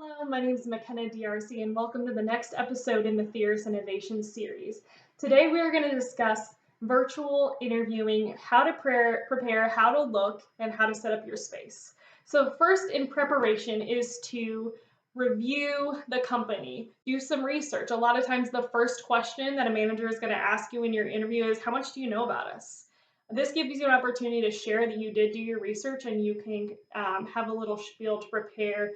Hello, my name is McKenah D'Arcy, and welcome to the next episode in the Theoris Innovation Series. Today we are going to discuss virtual interviewing, how to prepare, how to look, and how to set up your space. So first in preparation is to review the company, do some research. A lot of times the first question that a manager is going to ask you in your interview is, how much do you know about us? This gives you an opportunity to share that you did do your research and you can have a little spiel to prepare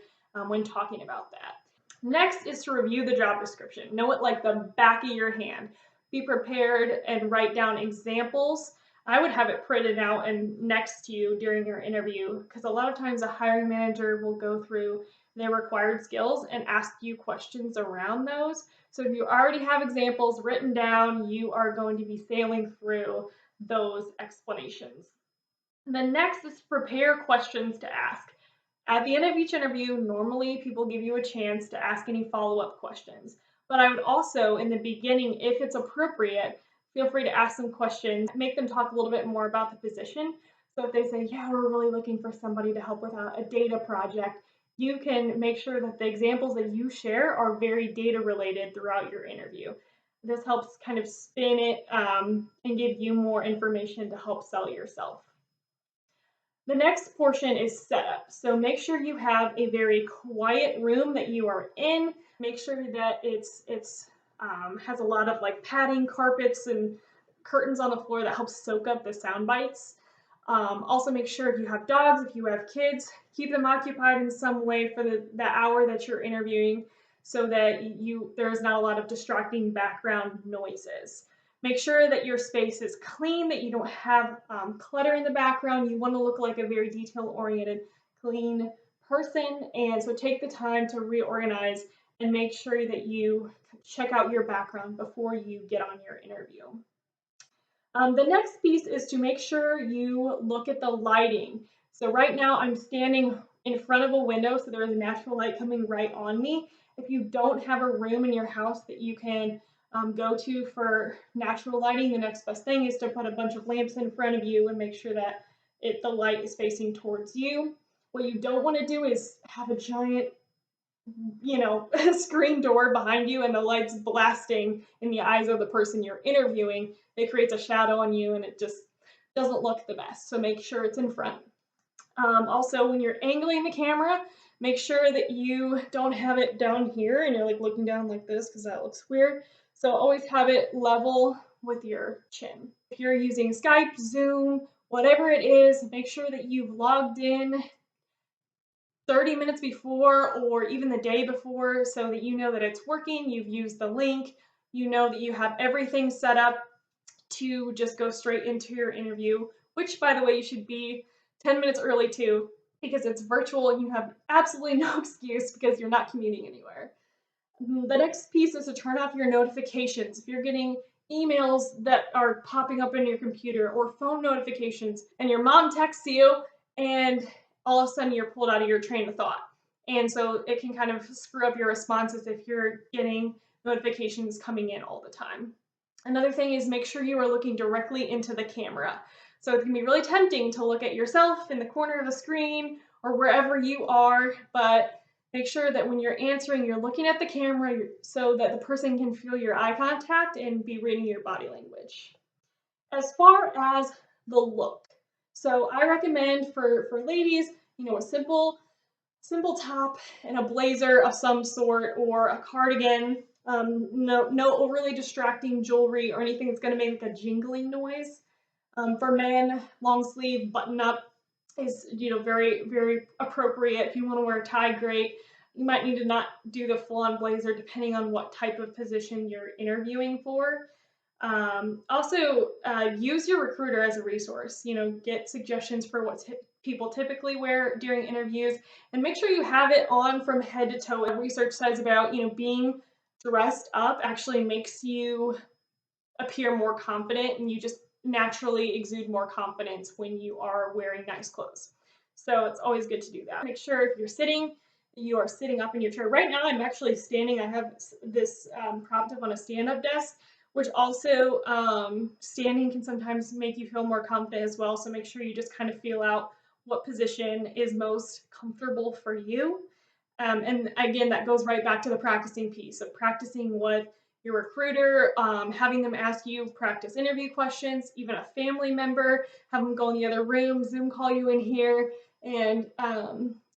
when talking about that. Next is to review the job description. Know it like the back of your hand. Be prepared and write down examples. I would have it printed out and next to you during your interview because a lot of times a hiring manager will go through their required skills and ask you questions around those. So if you already have examples written down, you are going to be sailing through those explanations. And then next is prepare questions to ask. At the end of each interview, normally people give you a chance to ask any follow-up questions. But I would also, in the beginning, if it's appropriate, feel free to ask some questions, make them talk a little bit more about the position. So if they say, yeah, we're really looking for somebody to help with a data project, you can make sure that the examples that you share are very data related throughout your interview. This helps kind of spin it and give you more information to help sell yourself. The next portion is setup. So make sure you have a very quiet room that you are in. Make sure that it's has a lot of like padding, carpets, and curtains on the floor that helps soak up the sound bites. Also make sure if you have dogs, if you have kids, keep them occupied in some way for the hour that you're interviewing so that there's not a lot of distracting background noises. Make sure that your space is clean, that you don't have clutter in the background. You want to look like a very detail-oriented, clean person. And so take the time to reorganize and make sure that you check out your background before you get on your interview. The next piece is to make sure you look at the lighting. So right now I'm standing in front of a window, so there is natural light coming right on me. If you don't have a room in your house that you can go to for natural lighting, the next best thing is to put a bunch of lamps in front of you and make sure that the light is facing towards you. What you don't want to do is have a giant, screen door behind you and the light's blasting in the eyes of the person you're interviewing. It creates a shadow on you and it just doesn't look the best. So make sure it's in front. Also, when you're angling the camera, make sure that you don't have it down here and you're like looking down like this because that looks weird. So always have it level with your chin. If you're using Skype, Zoom, whatever it is, make sure that you've logged in 30 minutes before or even the day before so that you know that it's working, you've used the link, you know that you have everything set up to just go straight into your interview, which by the way, you should be 10 minutes early too, because it's virtual and you have absolutely no excuse because you're not commuting anywhere. The next piece is to turn off your notifications. If you're getting emails that are popping up in your computer or phone notifications and your mom texts you and all of a sudden you're pulled out of your train of thought. And so it can kind of screw up your responses if you're getting notifications coming in all the time. Another thing is make sure you are looking directly into the camera. So it can be really tempting to look at yourself in the corner of the screen or wherever you are, but make sure that when you're answering, you're looking at the camera so that the person can feel your eye contact and be reading your body language. As far as the look, so I recommend for ladies, a simple top and a blazer of some sort or a cardigan. No overly distracting jewelry or anything that's going to make like a jingling noise. For men, long sleeve button up is very, very appropriate. If you want to wear a tie, great. You might need to not do the full-on blazer depending on what type of position you're interviewing for. Also, use your recruiter as a resource. Get suggestions for what people typically wear during interviews, and make sure you have it on from head to toe. Research says about being dressed up actually makes you appear more confident, and you just naturally exude more confidence when you are wearing nice clothes. So it's always good to do that. Make sure if you're sitting, you are sitting up in your chair. Right now I'm actually standing. I have this propped up on a stand-up desk, which also standing can sometimes make you feel more confident as well. So make sure you just kind of feel out what position is most comfortable for you. And again, that goes right back to the practicing piece of practicing with your recruiter, having them ask you practice interview questions, even a family member, have them go in the other room, Zoom call you in here, and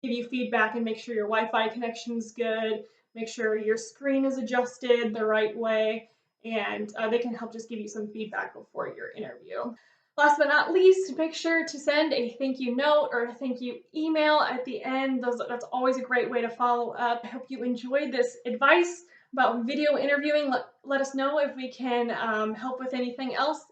give you feedback and make sure your Wi-Fi connection's good, make sure your screen is adjusted the right way, and they can help just give you some feedback before your interview. Last but not least, make sure to send a thank you note or a thank you email at the end. That's always a great way to follow up. I hope you enjoyed this advice about video interviewing. Let us know if we can help with anything else.